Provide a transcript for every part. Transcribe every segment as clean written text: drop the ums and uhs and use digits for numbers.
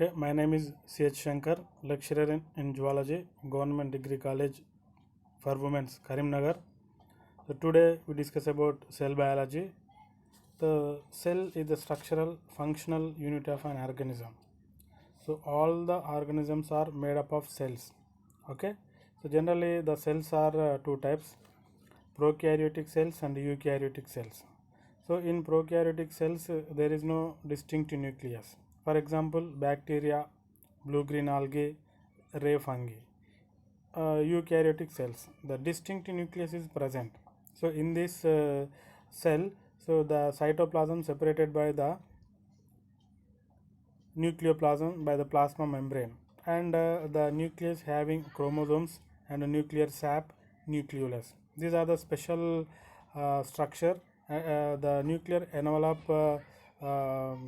Okay, my name is C.H. Shankar, lecturer in zoology, Government Degree College for Women's, Karimnagar. So today we discuss about cell biology. The cell is the structural functional unit of an organism. So all the organisms are made up of cells. Okay, so generally the cells are two types: prokaryotic cells and eukaryotic cells. So in prokaryotic cells there is no distinct nucleus. For example, bacteria, blue-green algae, ray fungi. Eukaryotic cells, the distinct nucleus is present. So in this cell, so the cytoplasm separated by the nucleoplasm by the plasma membrane, and the nucleus having chromosomes and a nuclear sap nucleolus. These are the special structure. The nuclear envelope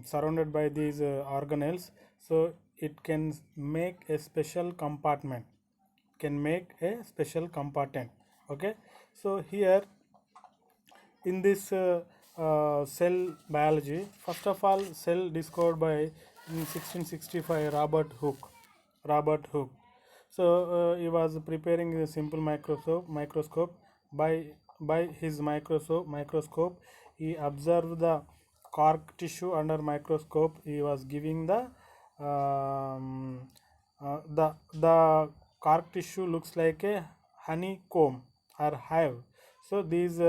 surrounded by these organelles, so it can make a special compartment, okay. So here in this cell biology, first of all, cell discovered by in 1665 Robert Hooke. So he was preparing a simple microscope. By his microscope he observed the cork tissue. Under microscope he was giving the cork tissue looks like a honeycomb or hive. So these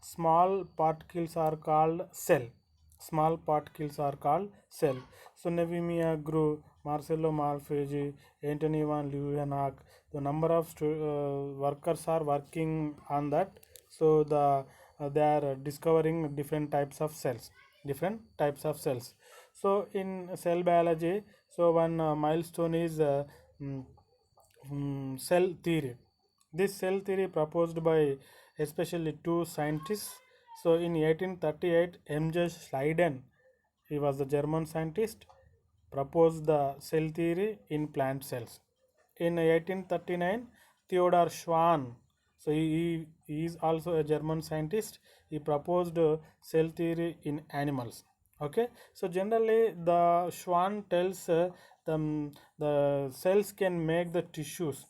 small particles are called cell. So Nevimia grew, Marcelo Malfigi, Anthony van Leeuwenhoek. The number of workers are working on that. So they are discovering different types of cells. So in cell biology, so one milestone is mm, cell theory. This cell theory proposed by especially two scientists. So in 1838, M.J. Schleiden, he was the German scientist, proposed the cell theory in plant cells. In 1839, Theodor Schwann, so he is also a German scientist, he proposed cell theory in animals. Okay, so generally the Schwann tells the cells can make the tissues.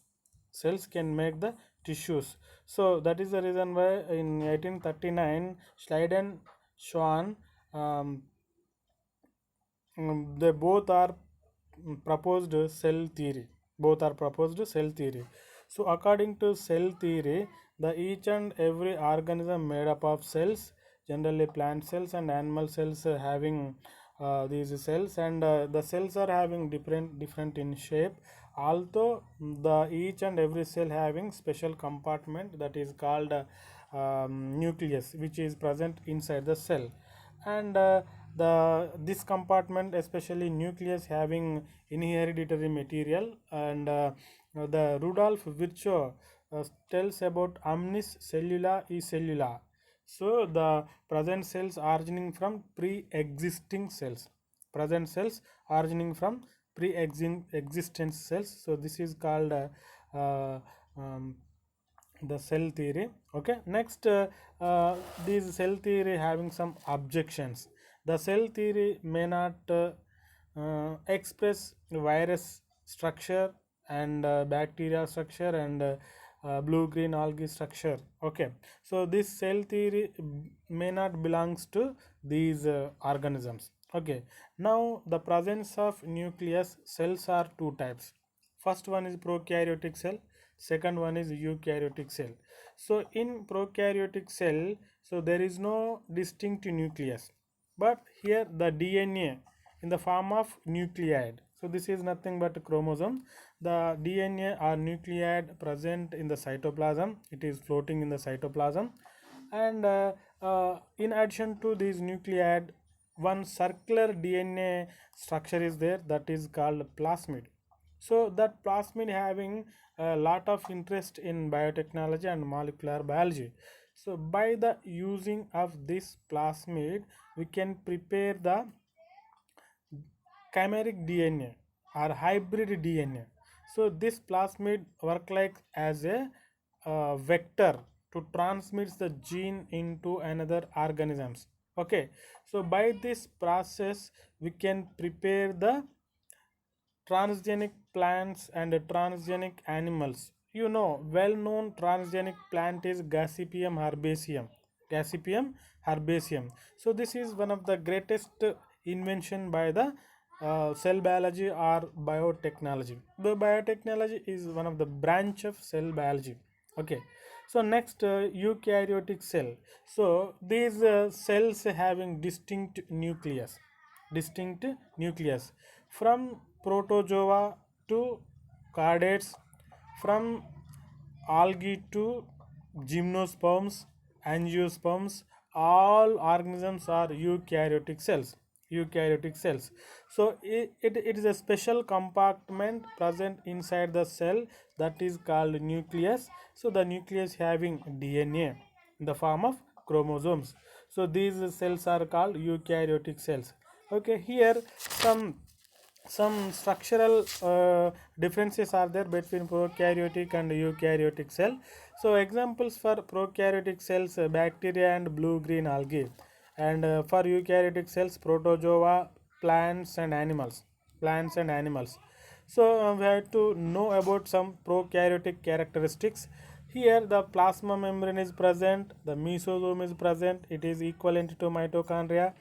So that is the reason why in 1839 Schleiden, Schwann, um, they both are proposed cell theory. So according to cell theory, the each and every organism made up of cells, generally plant cells and animal cells having these cells, and the cells are having different in shape. Although the each and every cell having special compartment that is called nucleus, which is present inside the cell, and the this compartment, especially nucleus, having inhereditary material. And the Rudolf Virchow tells about omnis cellula e cellula. So the present cells originating from pre-existent cells. So this is called uh, um, the cell theory. Okay, next these cell theory having some objections. The cell theory may not express virus structure and bacteria structure and blue green algae structure. Okay, so this cell theory may not belongs to these organisms. Okay, now the presence of nucleus cells are two types. First one is prokaryotic cell, second one is eukaryotic cell. So in prokaryotic cell, so there is no distinct nucleus, but here the DNA in the form of nucleide. So this is nothing but a chromosome. The DNA or nucleide present in the cytoplasm, it is floating in the cytoplasm. And in addition to these nucleide, one circular DNA structure is there, that is called plasmid. So that plasmid having a lot of interest in biotechnology and molecular biology. So by the using of this plasmid, we can prepare the chimeric DNA or hybrid DNA. So this plasmid work like as a vector to transmit the gene into another organisms. Okay, so by this process we can prepare the transgenic plants and transgenic animals. You know, well-known transgenic plant is Gossypium herbaceum. Gossypium herbaceum. So this is one of the greatest invention by the cell biology or biotechnology. The biotechnology is one of the branch of cell biology. Okay. So next, eukaryotic cell. So these cells having distinct nucleus from protozoa to chordates, from algae to gymnosperms, angiosperms, all organisms are eukaryotic cells. Eukaryotic cells. So it is a special compartment present inside the cell that is called nucleus. So the nucleus having DNA in the form of chromosomes. So these cells are called eukaryotic cells. Okay, here some structural differences are there between prokaryotic and eukaryotic cell. So examples for prokaryotic cells, bacteria and blue green algae, and for eukaryotic cells, protozoa, plants and animals. So we have to know about some prokaryotic characteristics. Here the plasma membrane is present, the mesosome is present, it is equivalent to mitochondria,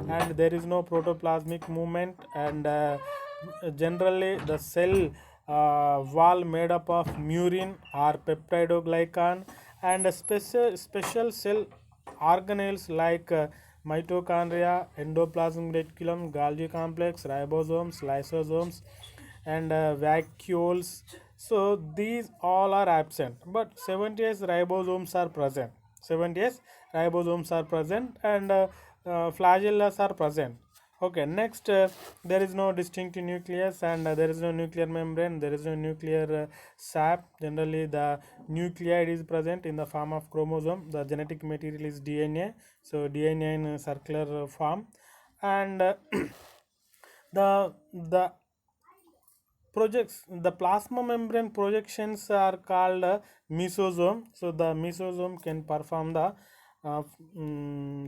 and there is no protoplasmic movement, and generally the cell wall made up of murin or peptidoglycan, and a special cell organelles like mitochondria, endoplasmic reticulum, Golgi complex, ribosomes, lysosomes, and vacuoles. So these all are absent, but 70s ribosomes are present. 70s ribosomes are present, and flagellas are present. Okay, next, there is no distinct nucleus, and there is no nuclear membrane, there is no nuclear sap. Generally the nucleide is present in the form of chromosome, the genetic material is DNA. So DNA in a circular form, and the projects the plasma membrane projections are called mesosome. So the mesosome can perform the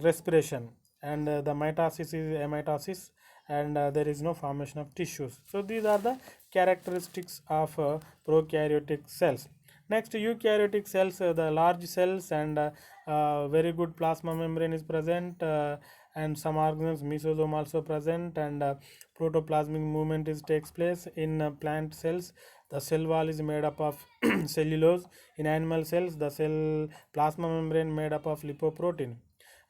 respiration, and the mitosis is amitosis, and there is no formation of tissues. So these are the characteristics of prokaryotic cells. Next, eukaryotic cells, the large cells, and very good plasma membrane is present, and some organisms mesosome also present, and protoplasmic movement is takes place in plant cells. The cell wall is made up of cellulose. In animal cells, the cell plasma membrane made up of lipoprotein,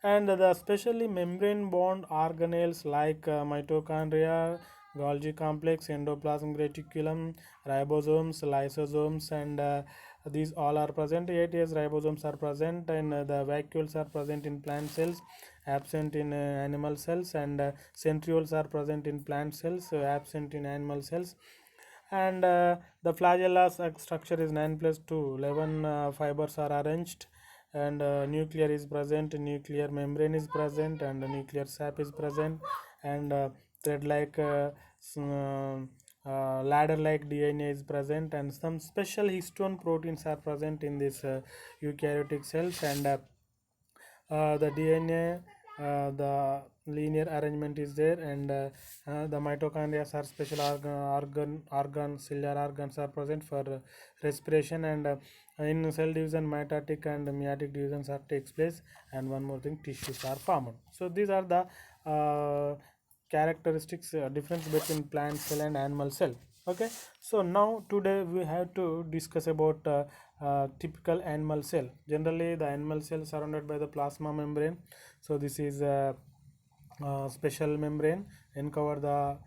and the specially membrane bound organelles like mitochondria, Golgi complex, endoplasmic reticulum, ribosomes, lysosomes, and these all are present. 8 ribosomes are present, and the vacuoles are present in plant cells, absent in animal cells, and centrioles are present in plant cells, absent in animal cells, and the flagella structure is 9 plus 2, 11 fibers are arranged, and nuclear is present, nuclear membrane is present, and nuclear sap is present, and thread like ladder like DNA is present, and some special histone proteins are present in this eukaryotic cells, and the DNA, the linear arrangement is there, and the mitochondria are special cellular organs are present for respiration, and in cell division, mitotic and meiotic divisions are takes place, and one more thing, tissues are formed. So these are the characteristics difference between plant cell and animal cell. Okay, so now today we have to discuss about typical animal cell. Generally the animal cell surrounded by the plasma membrane. So this is a special membrane uncover the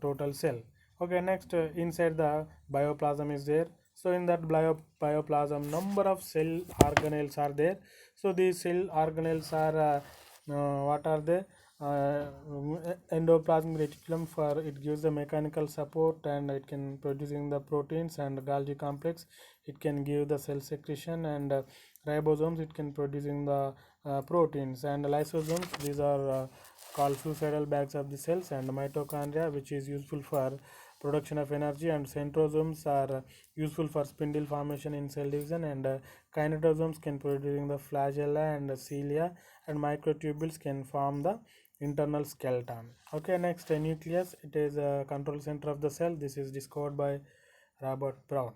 total cell. Okay, next, inside the bioplasm is there. So in that bioplasm, number of cell organelles are there. So these cell organelles are what are they? Endoplasmic reticulum, for it gives the mechanical support, and it can producing the proteins, and Golgi complex, it can give the cell secretion, and ribosomes, it can producing the proteins, and lysosomes, these are called suicidal bags of the cells, and mitochondria, which is useful for production of energy, and centrosomes are useful for spindle formation in cell division, and kinetosomes can producing the flagella and the cilia, and microtubules can form the internal skeleton. Okay, next, nucleus. It is a control center of the cell. This is discovered by Robert Brown.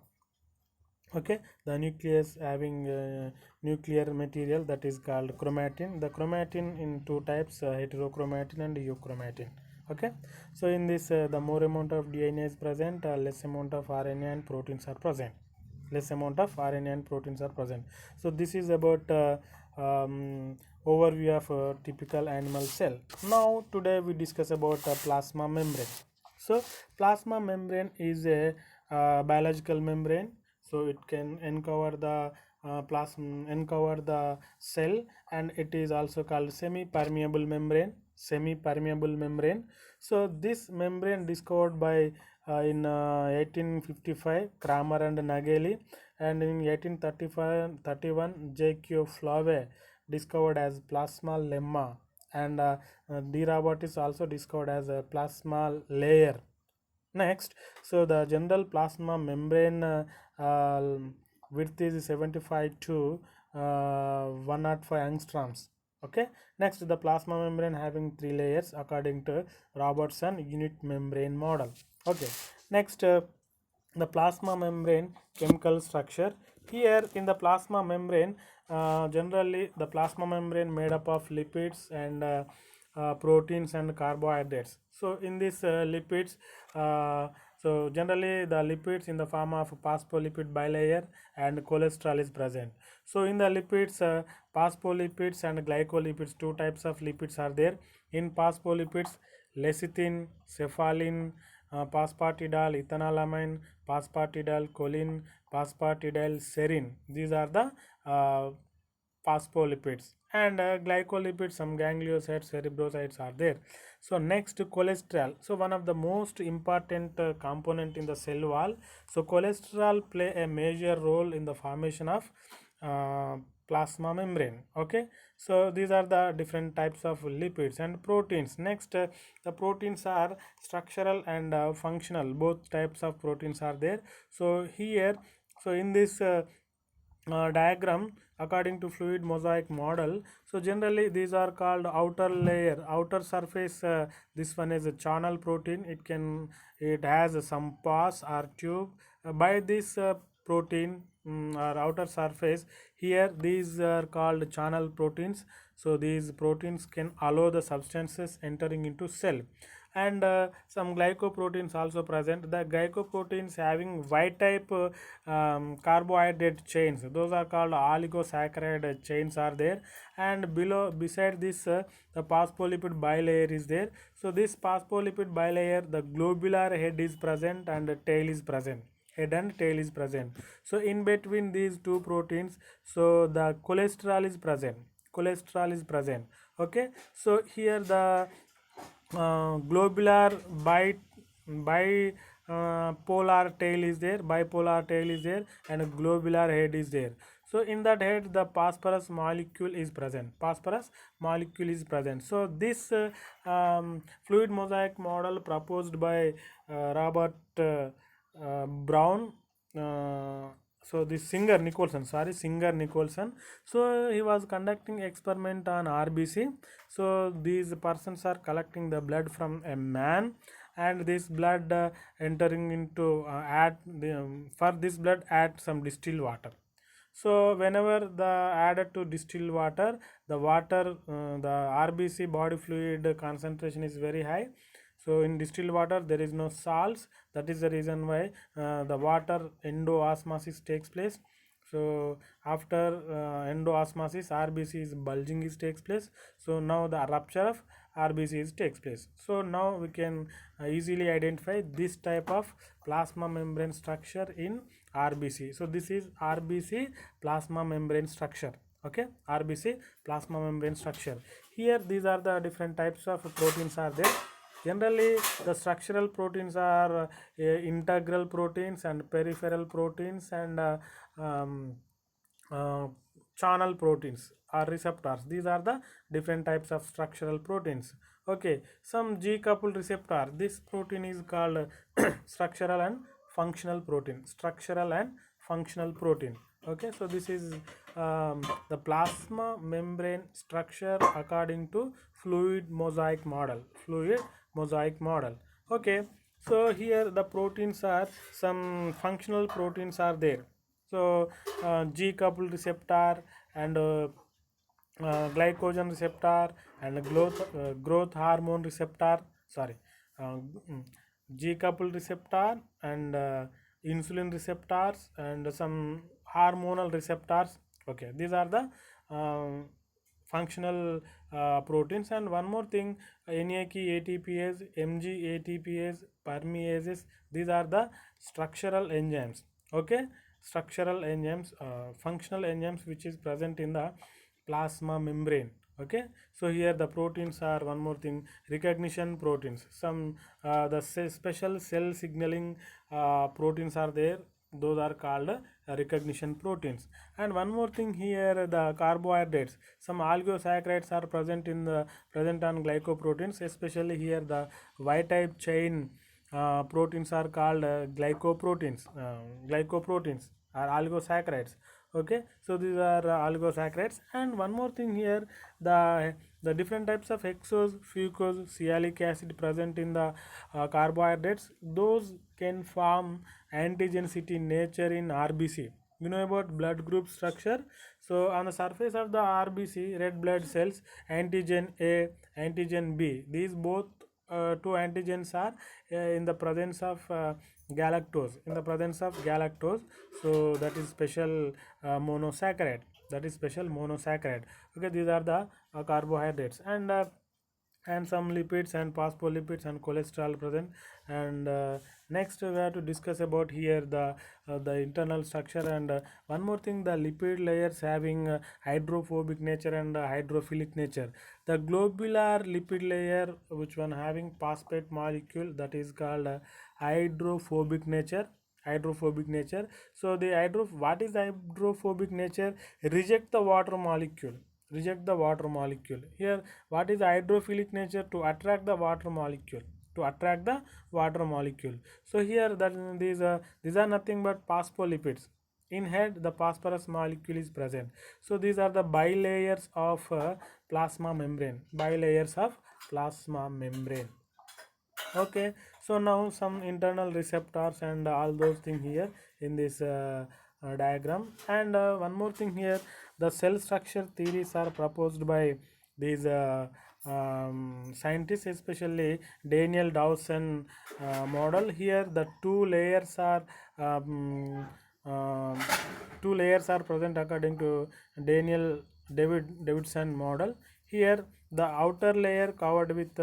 Okay, the nucleus having nuclear material that is called chromatin. The chromatin in two types, heterochromatin and euchromatin. Okay, so in this, the more amount of DNA is present, less amount of RNA and proteins are present. Less amount of RNA and proteins are present. So this is about overview of a typical animal cell. Now today we discuss about plasma membrane. So plasma membrane is a biological membrane. So it can uncover the uncover the cell, and it is also called semi-permeable membrane. Semi-permeable membrane. So this membrane discovered by in 1855 Kramer and Nageli, and in 1831 J.Q. Flave discovered as plasma lemma, and D. Robert is also discovered as a plasma layer. Next, so the general plasma membrane width is 75 to 105 angstroms. Okay, next, the plasma membrane having three layers according to Robertson unit membrane model. Okay, next, the plasma membrane chemical structure. Here in the plasma membrane, generally the plasma membrane made up of lipids and proteins and carbohydrates. So in this lipids, so generally the lipids in the form of phospholipid bilayer and cholesterol is present. So in the lipids, phospholipids and glycolipids, two types of lipids are there. In phospholipids, lecithin, cephalin, phosphatidyl ethanolamine, phosphatidyl choline, phosphatidyl serine. These are the phospholipids. And glycolipids, some gangliosides, cerebrosides are there. So next, cholesterol. So one of the most important component in the cell wall. So cholesterol play a major role in the formation of uh, plasma membrane. Okay, so these are the different types of lipids. And proteins. Next, the proteins are structural and functional. Both types of proteins are there. So here, so in this diagram, according to fluid mosaic model, so generally these are called outer layer, outer surface. This one is a channel protein. It has some pus or tube. By this protein, or outer surface, here these are called channel proteins. So these proteins can allow the substances entering into cell. And some glycoproteins also present. The glycoproteins having white type carbohydrate chains, those are called oligosaccharide chains are there. And below, beside this, the phospholipid bilayer is there. So this phospholipid bilayer, the globular head is present and the tail is present. Head and tail is present. So in between these two proteins, so the cholesterol is present. Cholesterol is present. Okay, so here the globular bi polar tail is there, bipolar tail is there, and a globular head is there. So in that head, the phosphorus molecule is present. Phosphorus molecule is present. So this fluid mosaic model proposed by Robert Brown. So this Singer Nicholson. So he was conducting experiment on RBC. So these persons are collecting the blood from a man, and this blood entering into add the, for this blood add some distilled water. So whenever the added to distilled water, the RBC body fluid concentration is very high. So in distilled water there is no salts. That is the reason why the water endoosmosis takes place. So after endoosmosis, RBC is bulging is takes place. So now the rupture of RBC is takes place. So now we can easily identify this type of plasma membrane structure in RBC. So this is RBC plasma membrane structure. Okay, RBC plasma membrane structure. Here these are the different types of proteins are there. Generally, the structural proteins are integral proteins and peripheral proteins and um, uh, channel proteins or receptors. These are the different types of structural proteins. Okay, some G coupled receptor. This protein is called structural and functional protein. Structural and functional protein. Okay, so this is the plasma membrane structure according to fluid mosaic model. Fluid mosaic model. Okay, so here the proteins are, some functional proteins are there. So G coupled receptor and glycogen receptor and growth hormone receptor, sorry, uh, mm, G coupled receptor and insulin receptors and some hormonal receptors. Okay, these are the um, functional proteins. And one more thing, NAK ATPase, MG ATPase, permeases, these are the structural enzymes. Okay, structural enzymes, functional enzymes which is present in the plasma membrane. Okay, so here the proteins are, one more thing, recognition proteins, some special cell signaling proteins are there, those are called recognition proteins. And one more thing here, the carbohydrates, some oligosaccharides are present on glycoproteins, especially here the Y type chain proteins are called glycoproteins are oligosaccharides. Okay, so these are oligosaccharides. And one more thing here, the different types of hexose, fucose, sialic acid present in the carbohydrates, those can form antigenicity in nature in RBC. You know about blood group structure. So on the surface of the RBC, red blood cells, antigen A, antigen B, these both two antigens are in the presence of galactose, in the presence of galactose. So that is special monosaccharide, that is special monosaccharide. Okay, these are the carbohydrates. And some lipids and phospholipids and cholesterol present. And next we have to discuss about here the internal structure. And one more thing, the lipid layers having hydrophobic nature and hydrophilic nature. The globular lipid layer, which one having phosphate molecule, that is called hydrophobic nature. Hydrophobic nature. So the what is hydrophobic nature? Reject the water molecule, reject the water molecule. Here what is hydrophilic nature? To attract the water molecule, to attract the water molecule. So here that these are nothing but phospholipids. In head the phosphorus molecule is present. So these are the bilayers of plasma membrane, bilayers of plasma membrane. Okay, so now some internal receptors and all those things here in this diagram. And one more thing here, the cell structure theories are proposed by these scientists, especially Daniel Dawson model. Here the um, uh, two layers are present according to Davidson model. Here the outer layer covered with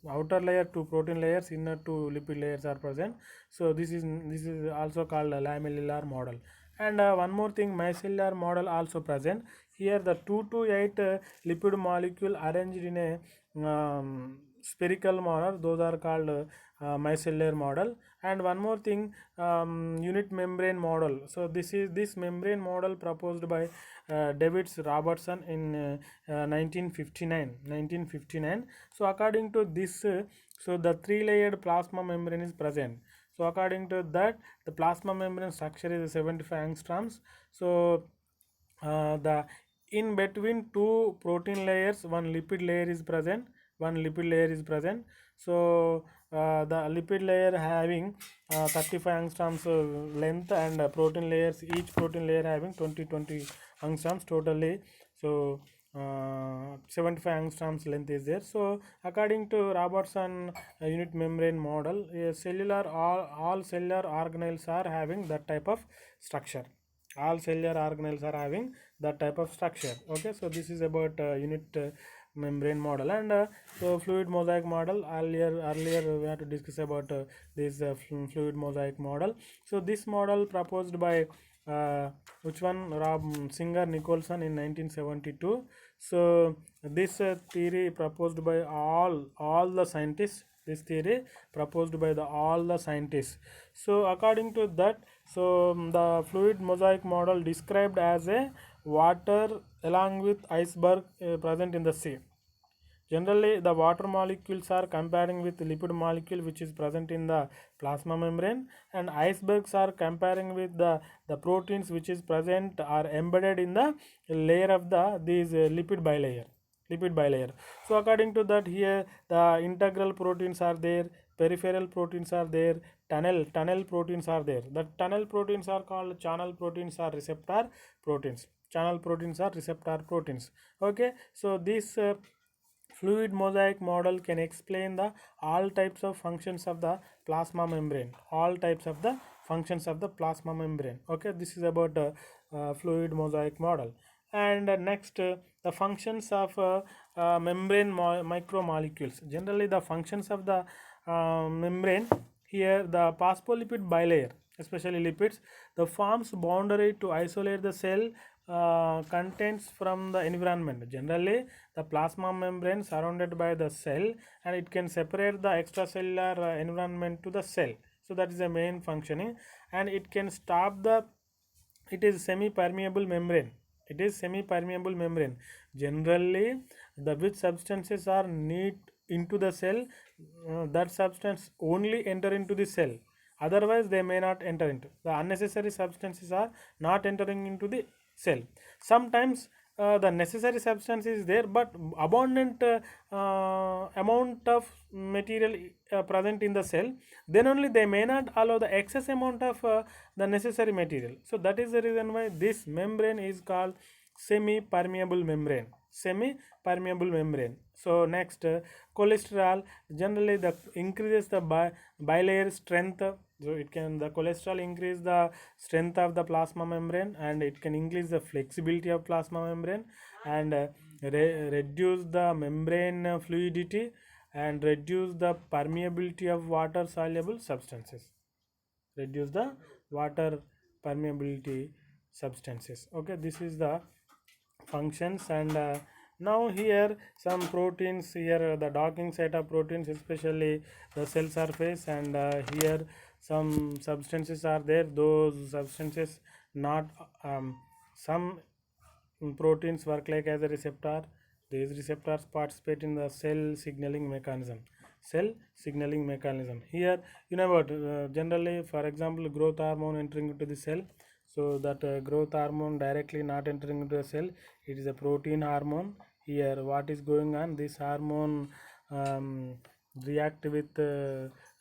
outer layer two protein layers, inner two lipid layers are present. So this is also called a lamellar model. And one more thing, micellar model also present. Here the 2 to 8 lipid molecule arranged in a spherical manner, those are called micellar model. And one more thing, unit membrane model. So this membrane model proposed by Davids Robertson in 1959. So according to this, so the three layered plasma membrane is present. So according to that, the plasma membrane structure is 75 angstroms. So the in between two protein layers, one lipid layer is present, one lipid layer is present. So the lipid layer having 35 angstroms length, and protein layers, each protein layer having 20 angstroms totally. So 75 angstroms length is there. So according to Robertson unit membrane model, all cellular organelles are having that type of structure. All cellular organelles are having that type of structure. Okay, so this is about unit membrane model. And so fluid mosaic model, earlier we had to discuss about this fluid mosaic model. So this model proposed by which one, Singer Nicholson in 1972. So this theory proposed by all the scientists, this theory proposed by all the scientists. So according to that, so the fluid mosaic model described as a water along with iceberg present in the sea. Generally, the water molecules are comparing with lipid molecule which is present in the plasma membrane, and icebergs are comparing with the proteins which is present or embedded in the layer of these lipid bilayer. So according to that, here the integral proteins are there, peripheral proteins are there, tunnel proteins are there. The tunnel proteins are called channel proteins or receptor proteins. Channel proteins are receptor proteins. Okay, so this fluid mosaic model can explain the all types of functions of the plasma membrane. All types of the functions of the plasma membrane. Okay, this is about fluid mosaic model. And next, the functions of membrane micromolecules. Generally, the functions of the membrane, here the phospholipid bilayer, especially lipids, the forms boundary to isolate the cell contents from the environment. Generally, the plasma membrane surrounded by the cell, and it can separate the extracellular environment to the cell. So that is the main functioning, and it can stop the, it is semi-permeable membrane. It is semi-permeable membrane. Generally, the which substances are need into the cell, that substance only enter into the cell, otherwise they may not enter into. The unnecessary substances are not entering into the cell. Sometimes the necessary substance is there, but abundant amount of material present in the cell, then only they may not allow the excess amount of the necessary material. So that is the reason why this membrane is called semi permeable membrane. Semi permeable membrane. So next, cholesterol. Generally the increases the bilayer strength. So it can, the cholesterol increase the strength of the plasma membrane, and it can increase the flexibility of plasma membrane, and reduce the membrane fluidity, and reduce the permeability of water soluble substances. Reduce the water permeability substances. Okay, this is the functions. And now here some proteins, here the docking site of proteins, especially the cell surface, and here some substances are there. Those substances not some proteins work like as a receptor. These receptors participate in the cell signaling mechanism. Cell signaling mechanism. Here, you know what? Generally, for example, growth hormone entering into the cell. So that growth hormone directly not entering into the cell. It is a protein hormone. Here, what is going on? This hormone react with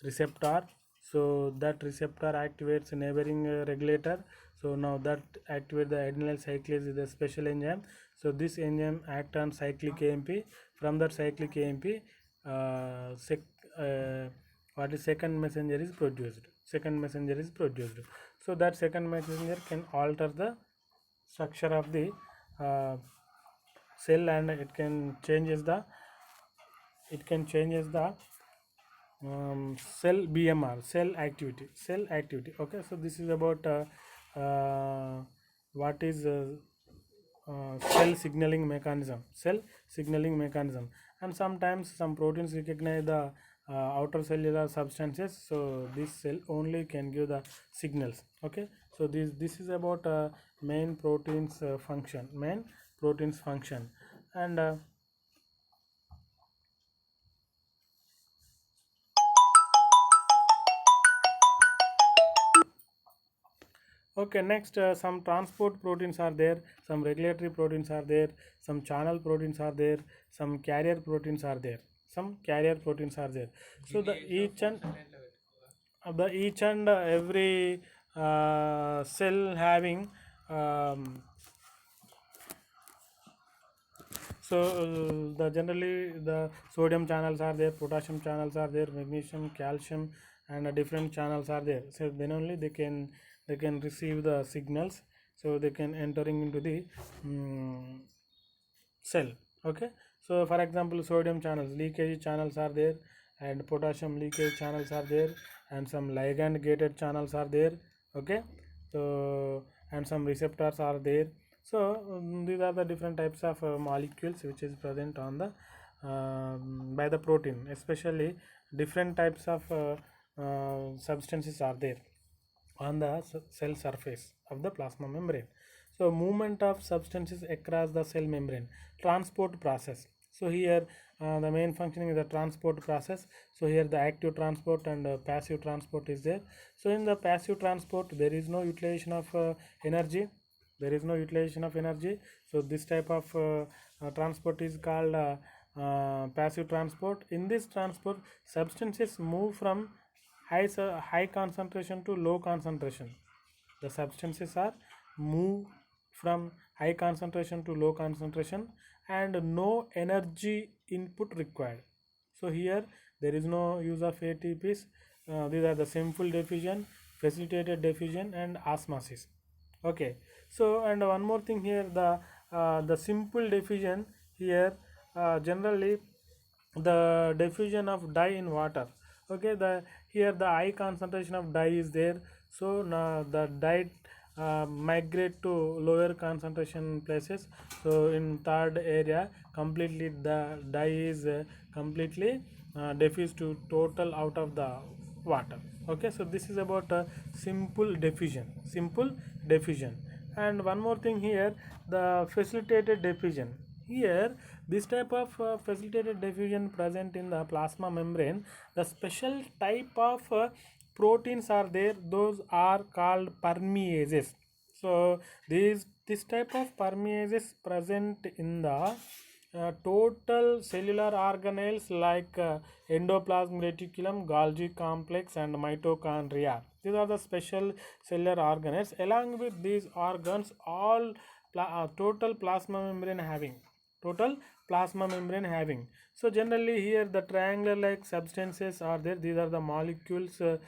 receptor. So that receptor activates a neighboring regulator. So now that activate the adenyl cyclase is a special enzyme. So this enzyme act on cyclic AMP. From that cyclic AMP, what is second messenger is produced. Second messenger is produced. So that second messenger can alter the structure of the cell, and it can changes the cell BMR, cell activity. Okay, so this is about what is cell signaling mechanism. And sometimes some proteins recognize the outer cellular substances, so this cell only can give the signals. Okay, so this is about main proteins function. And okay, next, some transport proteins are there, some regulatory proteins are there, some channel proteins are there, some carrier proteins are there. So each and every cell having so the generally the sodium channels are there, potassium channels are there, magnesium, calcium, and different channels are there. So then only they can receive the signals, so they can entering into the cell. Okay, so for example, sodium channels, leakage channels are there, and potassium leakage channels are there, and some ligand gated channels are there. Okay, so and some receptors are there. So these are the different types of molecules which is present on the by the protein. Especially different types of substances are there on the cell surface of the plasma membrane. So movement of substances across the cell membrane, transport process. So here the main functioning is the transport process. So here the active transport and passive transport is there. So in the passive transport there is no utilization of energy. There is no utilization of energy. So this type of transport is called passive transport. In this transport, substances move from high concentration to low concentration. The substances are move from high concentration to low concentration and no energy input required. So here there is no use of ATPs. These are the simple diffusion, facilitated diffusion and osmosis. Okay, so and one more thing here, the simple diffusion here, generally the diffusion of dye in water. Okay, the here the high concentration of dye is there, so now the dye migrate to lower concentration places. So in third area completely the dye is completely diffused to total out of the water. Okay, so this is about simple diffusion. And one more thing here, the facilitated diffusion. Here this type of facilitated diffusion present in the plasma membrane. The special type of proteins are there, those are called permeases. So this type of permeases present in the total cellular organelles like endoplasmic reticulum, Golgi complex and mitochondria. These are the special cellular organelles. Along with these organs, all total plasma membrane having. So generally here the triangular like substances are there. These are the molecules to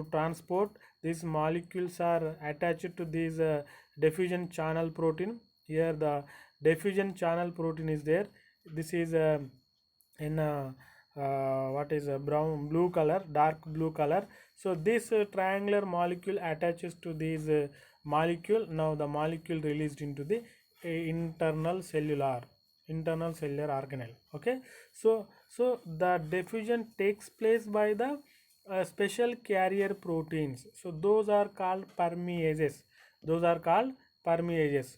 transport. These molecules are attached to these diffusion channel protein. Here the diffusion channel protein is there. This is in what is a brown blue color, dark blue color. So this triangular molecule attaches to these molecule. Now the molecule released into the internal cellular organelle. Okay, so the diffusion takes place by the special carrier proteins. So those are called permeases. Those are called permeases.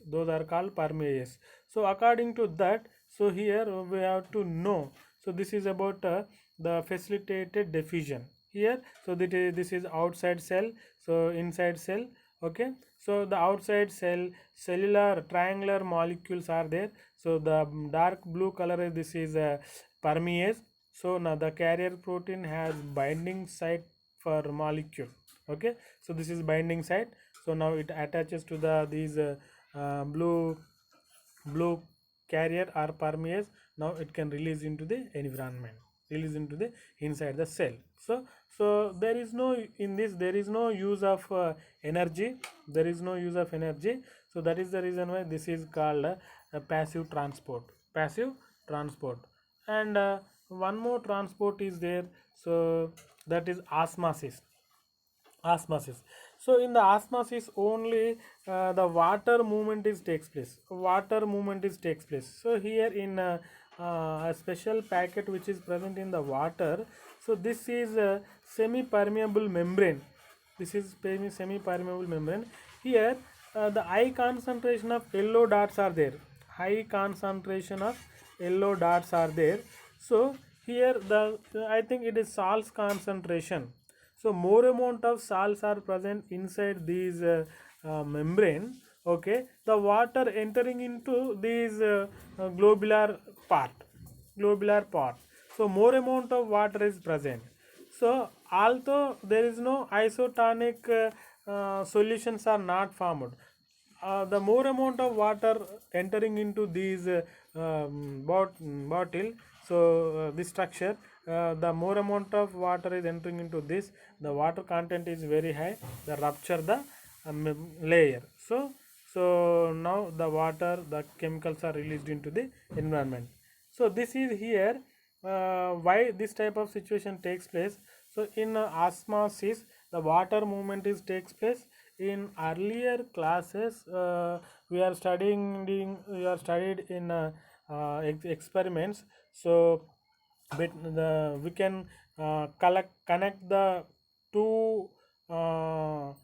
So according to that, so here we have to know. So this is about the facilitated diffusion here. So this is outside cell, so inside cell. Okay, so the outside cell cellular triangular molecules are there. So the dark blue color this is permease. So now the carrier protein has binding site for molecule. Okay, so this is binding site. So now it attaches to the these blue carrier or permease. Now it can release into the environment, release into the inside the cell. So there is no, in this there is no use of energy. So that is the reason why this is called passive transport. And one more transport is there, so that is osmosis. So in the osmosis only the water movement is takes place. So here in a special packet which is present in the water. So this is a semi permeable membrane. Here the high concentration of yellow dots are there. So here the I think it is salts concentration. So more amount of salts are present inside these membrane. Okay, the water entering into these part globular part. So more amount of water is present. So although there is no isotonic solutions are not formed, the more amount of water entering into these bottle. So this structure, the more amount of water is entering into this, the water content is very high, the rupture the layer. So now the chemicals are released into the environment. So this is here why this type of situation takes place. So in osmosis the water movement is takes place. In earlier classes we are studied in experiments. So we can connect the two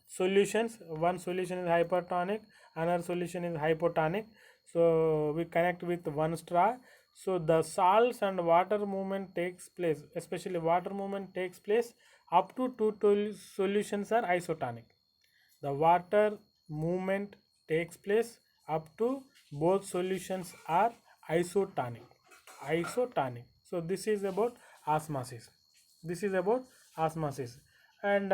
solutions. One solution is hypertonic, another solution is hypotonic. So we connect with one straw. So the salts and water movement takes place, especially water movement takes place up to solutions are isotonic. The water movement takes place up to both solutions are isotonic. So this is about osmosis. This is about osmosis. And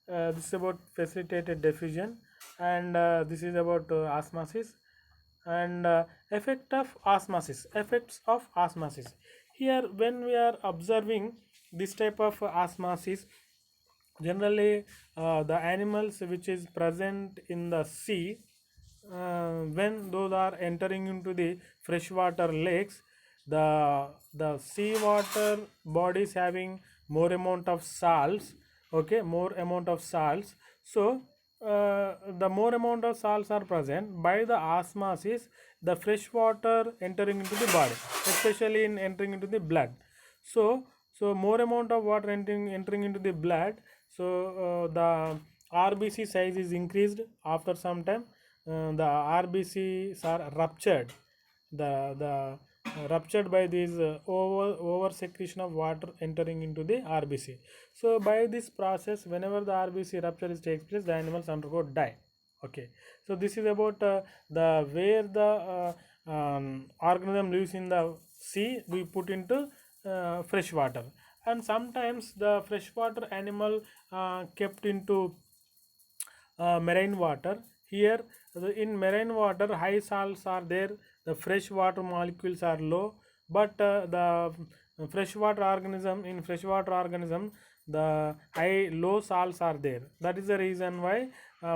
this is about facilitated diffusion. And this is about osmosis. And effects of osmosis. Here when we are observing this type of osmosis, generally the animals which is present in the sea, when those are entering into the freshwater lakes, the seawater bodies having more amount of salts, okay, more amount of salts. So the more amount of salts are present by the osmosis, the fresh water entering into the body, especially in entering into the blood. So more amount of water entering into the blood. So the RBC size is increased. After some time the RBCs are ruptured. The ruptured by this over secretion of water entering into the RBC. So by this process, whenever the RBC rupture is takes place, the animals undergo die. Okay, so this is about the where the organism lives in the sea, we put into fresh water. And sometimes the freshwater animal kept into marine water. Here in marine water high salts are there, the fresh water molecules are low, but the freshwater organism the high low salts are there. That is the reason why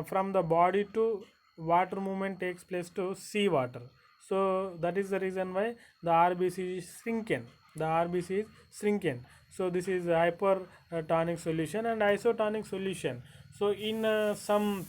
from the body to water movement takes place to sea water. So that is the reason why the RBC is shrinking. The RBC is shrinking. So this is hypertonic solution and isotonic solution. So in some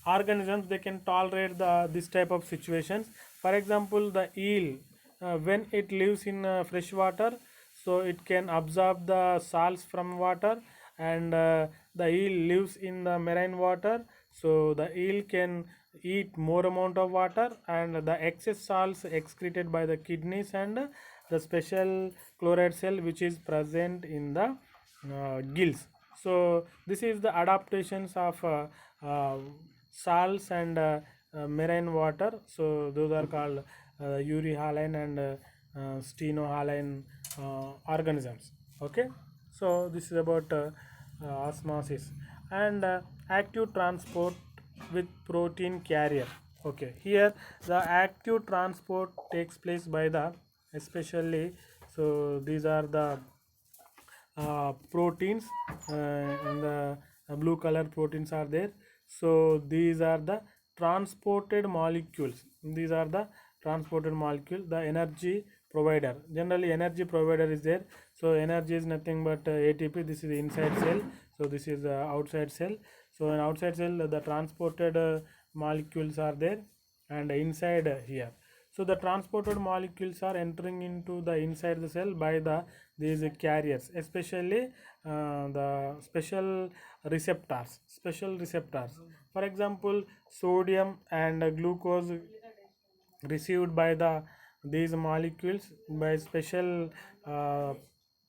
organisms they can tolerate this type of situations. For example, the eel, when it lives in fresh water, so it can absorb the salts from water. And the eel lives in the marine water, so the eel can eat more amount of water, and the excess salts excreted by the kidneys and the special chloride cell which is present in the gills. So this is the adaptations of salts and marine water. So those are called euryhaline and stenohaline organisms. Okay, so this is about osmosis and active transport with protein carrier. Okay, here the active transport takes place by the, especially, so these are the proteins, and the blue color proteins are there. So these are the transported molecules. These are the transported molecule. The energy provider, generally energy provider is there. So energy is nothing but ATP. This is the inside cell, so this is the outside cell. So in outside cell the transported molecules are there, and inside here. So the transported molecules are entering into the inside the cell by the these carriers, especially the special receptors. For example, sodium and glucose received by the these molecules by uh, special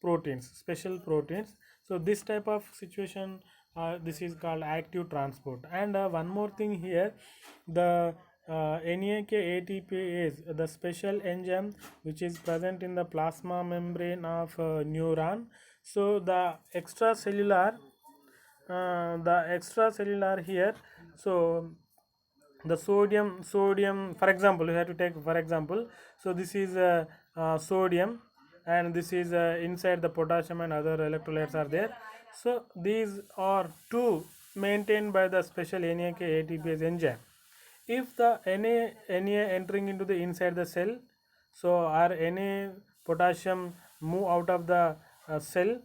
proteins. So this type of situation, this is called active transport. And one more thing here, the NAK ATPase, the special enzyme which is present in the plasma membrane of neuron. So the extracellular here. So the sodium, for example, you have to take for example, so this is sodium, and this is inside the potassium and other electrolytes are there. So these are two maintained by the special NAK ATPase enzyme. If the Na entering into the inside the cell, so or Na potassium move out of the cell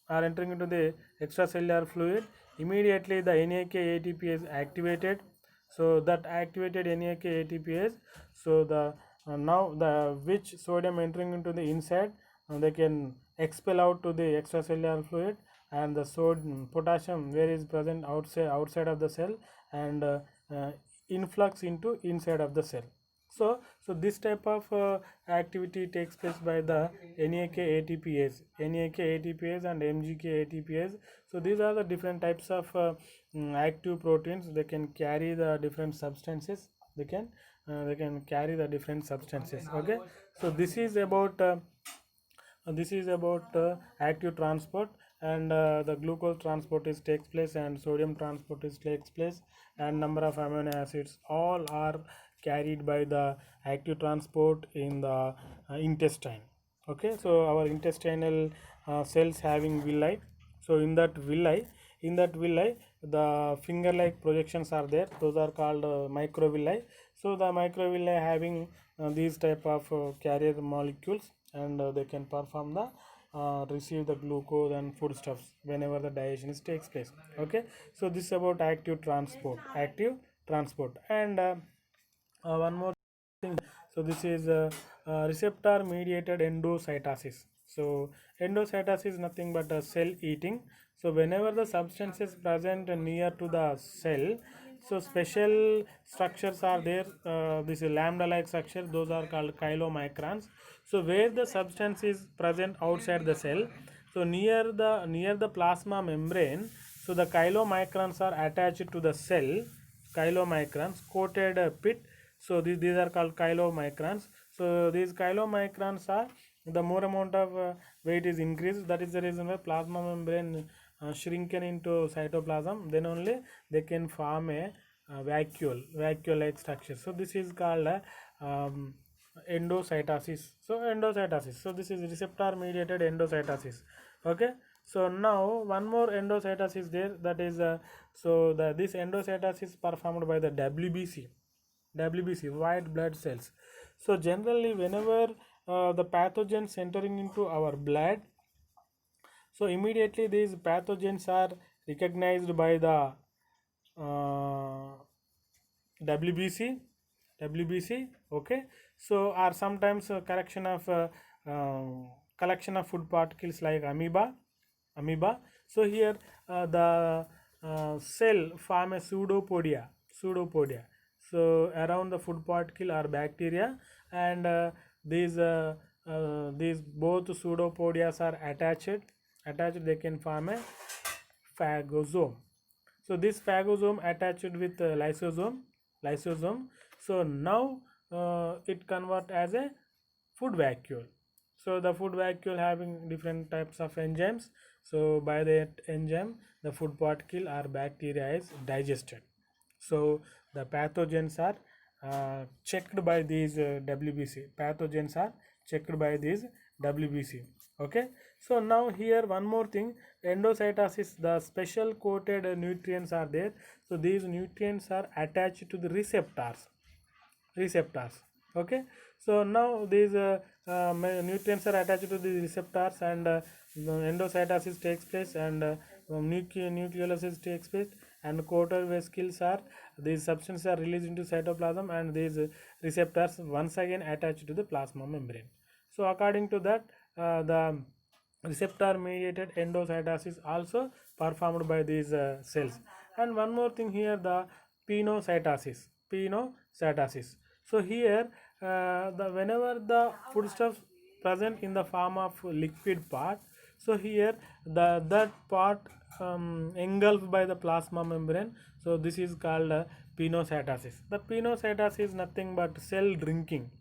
or entering into the extracellular fluid, immediately the NAK ATP is activated. So that activated NAK ATPase, so the now the which sodium entering into the inside, they can expel out to the extracellular fluid, and the sodium potassium where is present outside of the cell, and uh, influx into inside of the cell. So this type of activity takes place by the NAK ATPase, and MGK ATPase. So these are the different types of active proteins. They can carry the different substances. They can carry the different substances. Okay. So this is about active transport, and the glucose transport is takes place, and sodium transport is takes place, and number of amino acids all are carried by the active transport in the intestine. Okay, so our intestinal cells having villi. So in that villi the finger like projections are there, those are called microvilli. So the microvilli having these type of carrier molecules, and they can perform the receive the glucose and foodstuffs whenever the digestion is takes place. Okay, so this is about active transport. And one more thing. So this is receptor mediated endocytosis. So endocytosis is nothing but a cell eating. So whenever the substance is present near to the cell, so special structures are there. This is lambda like structure, those are called chylomicrons. So where the substance is present outside the cell, so near the plasma membrane, so the chylomicrons are attached to the cell. Chylomicrons coated pit. So these are called chylomicrons. So these chylomicrons are, the more amount of weight is increased, that is the reason why plasma membrane shrinken into cytoplasm, then only they can form a vacuole like structure. So this is called endocytosis. So this is receptor mediated endocytosis. Okay, so now one more endocytosis is there, that is this endocytosis is performed by the WBC, white blood cells. So generally whenever the pathogens entering into our blood, so immediately these pathogens are recognized by the uh, WBC, okay. So or sometimes collection of food particles like amoeba. So here the cell form a pseudopodia. So around the food particle are bacteria, and these both pseudopodias are attached. They can form a phagosome. So this phagosome attached with lysosome. So now it convert as a food vacuole. So the food vacuole having different types of enzymes. So by that enzyme the food particle or bacteria is digested. So the pathogens are checked by these WBC. Pathogens are checked by these WBC. Okay. So now here one more thing, endocytosis, the special coated nutrients are there. So these nutrients are attached to the receptors. Okay, so now these nutrients are attached to the receptors, and the endocytosis takes place, and nucleolysis takes place, and coated vesicles are, these substances are released into cytoplasm, and these receptors once again attached to the plasma membrane. So according to that, the receptor mediated endocytosis also performed by these cells. And one more thing here, the pinocytosis. So here the whenever the foodstuffs present in the form of liquid part, so here that part engulfed by the plasma membrane. So this is called pinocytosis. The pinocytosis is nothing but cell drinking.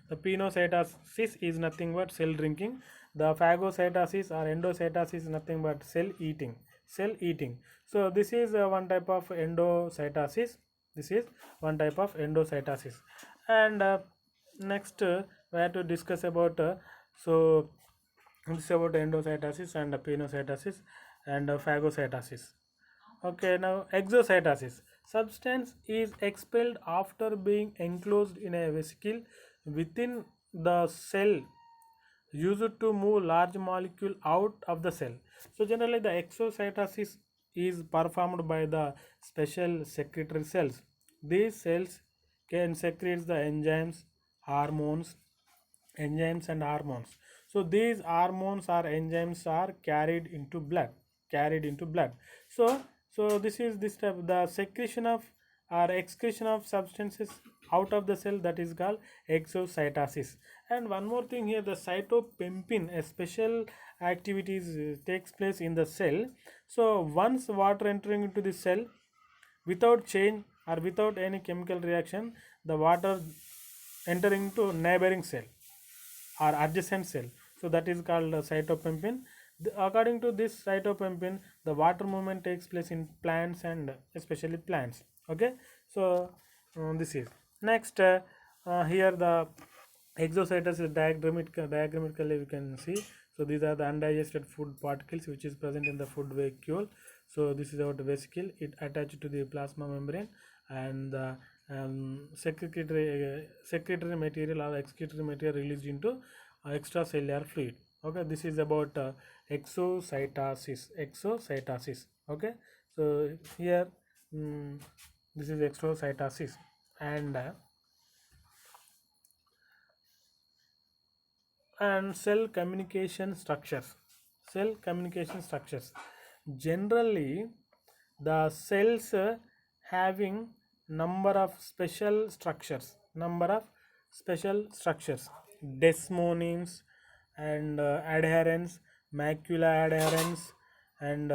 The pinocytosis is nothing but cell drinking. The phagocytosis or endocytosis is nothing but cell eating. So this is one type of endocytosis. And next we have to discuss about so this is about endocytosis and pinocytosis and phagocytosis. Okay, now exocytosis. Substance is expelled after being enclosed in a vesicle within the cell, used to move large molecule out of the cell. So generally the exocytosis is performed by the special secretory cells. These cells can secrete the hormones, enzymes and hormones. So these hormones or enzymes are carried into blood. So this is this type, the secretion of or excretion of substances out of the cell, that is called exocytosis. And one more thing here, the cytopempin, a special activities takes place in the cell. So once water entering into the cell without change or without any chemical reaction, the water entering into neighboring cell or adjacent cell, so that is called cytopempin. According to this cytopempin, the water movement takes place in plants and especially plants. Okay, so this is next. Here the exocytosis is diagrammatically we can see. So these are the undigested food particles which is present in the food vacuole. So this is our vesicle, it attached to the plasma membrane, and the secretory material or excretory material released into extracellular fluid. Okay, this is about exocytosis. Okay, so here this is exocytosis. And cell communication structures. Cell communication structures, generally the cells having number of special structures, desmonems and adherents, macula adherents and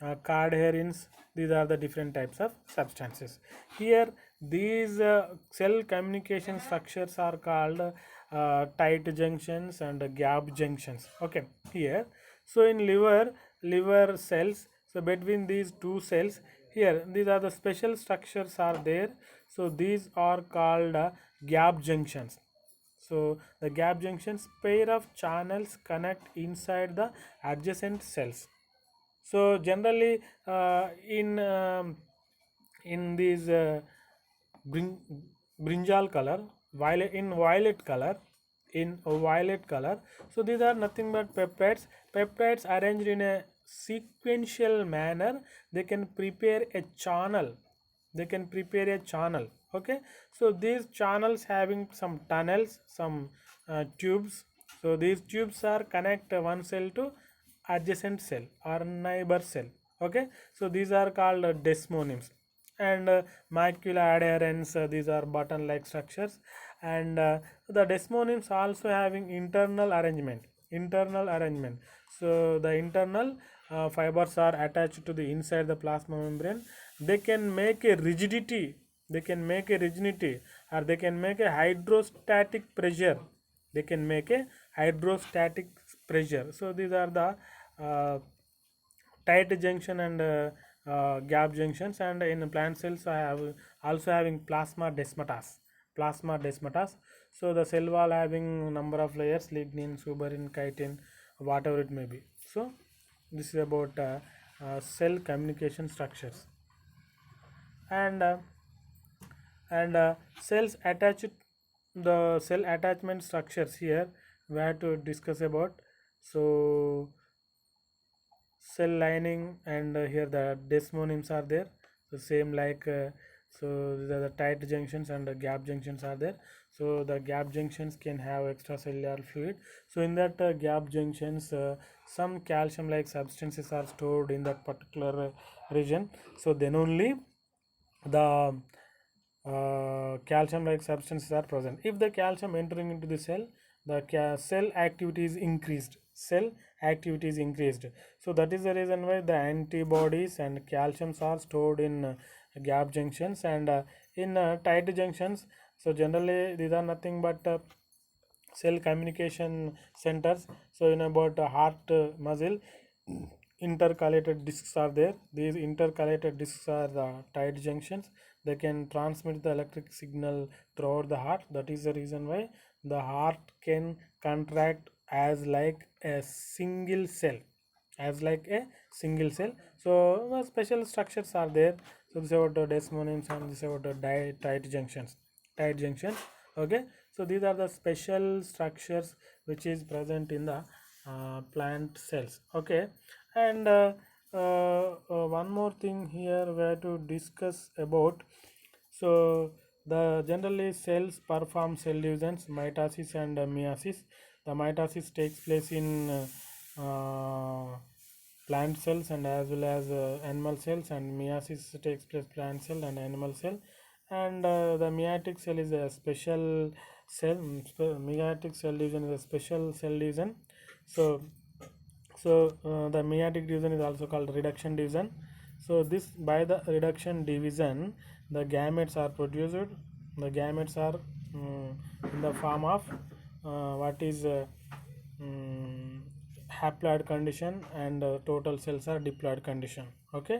cardherins. These are the different types of substances. Here these cell communication structures are called tight junctions and gap junctions. Okay, here, so in liver cells, so between these two cells, here these are the special structures are there. So these are called gap junctions. So the gap junctions, pair of channels connect inside the adjacent cells. So generally in these brin- brinjal color, violet color, so these are nothing but peptides arranged in a sequential manner. They can prepare a channel. Okay, so these channels having some tunnels, some tubes. So these tubes are connect one cell to adjacent cell or neighbor cell. Okay, so these are called desmonems. And macula adherents, these are button like structures. And the desmonems also having internal arrangement. So the internal fibers are attached to the inside the plasma membrane. They can make a rigidity, or they can make a hydrostatic pressure. So these are the uh, tight junction and gap junctions. And in plant cells I have also having plasma desmatas. So the cell wall having number of layers, lignin, suberin, chitin, whatever it may be. So this is about cell communication structures. And uh, and uh, cells attached, the cell attachment structures, here we have to discuss about. So cell lining, and here the desmonems are there. So same like so these are the tight junctions and the gap junctions are there. So the gap junctions can have extracellular fluid. So in that gap junctions, some calcium like substances are stored in that particular region. So then only the calcium like substances are present. If the calcium entering into the cell, the cell activity is increased. So that is the reason why the antibodies and calciums are stored in gap junctions. And in tight junctions, so generally these are nothing but cell communication centers. So in about heart muscle, intercalated discs are there. These intercalated discs are the tight junctions. They can transmit the electric signal throughout the heart. That is the reason why the heart can contract as like a single cell, so special structures are there. So this is about the desmonems, and this is about the tight junctions. Okay, so these are the special structures which is present in the plant cells. Okay, and one more thing here we have to discuss about. So the generally cells perform cell divisions, mitosis and meiosis. The mitosis takes place in plant cells and as well as animal cells, and meiosis takes place plant cell and animal cell. And the meiotic cell is a special cell. Meiotic cell division is a special cell division. So the meiotic division is also called reduction division. So this, by the reduction division, the gametes are produced. The gametes are in the form of what is haploid condition, and total cells are diploid condition. Okay,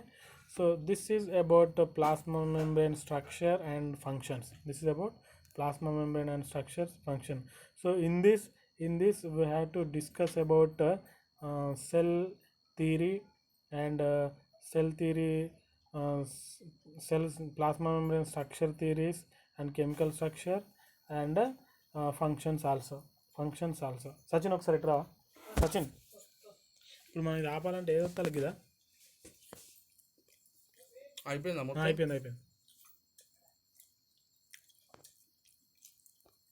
so this is about the plasma membrane structure and functions. This is about plasma membrane and structures function. So in this we have to discuss about cell theory and cell theory, cells, plasma membrane structure theories and chemical structure, and functions also. Sachin ఒకసారి ఇట్రా. సచిన్, ఇప్పుడు మనం ఇది ఆపాలంటే ఏదో తలకిదా అయిపోయిందా మొత్తం? అయిపోయింది.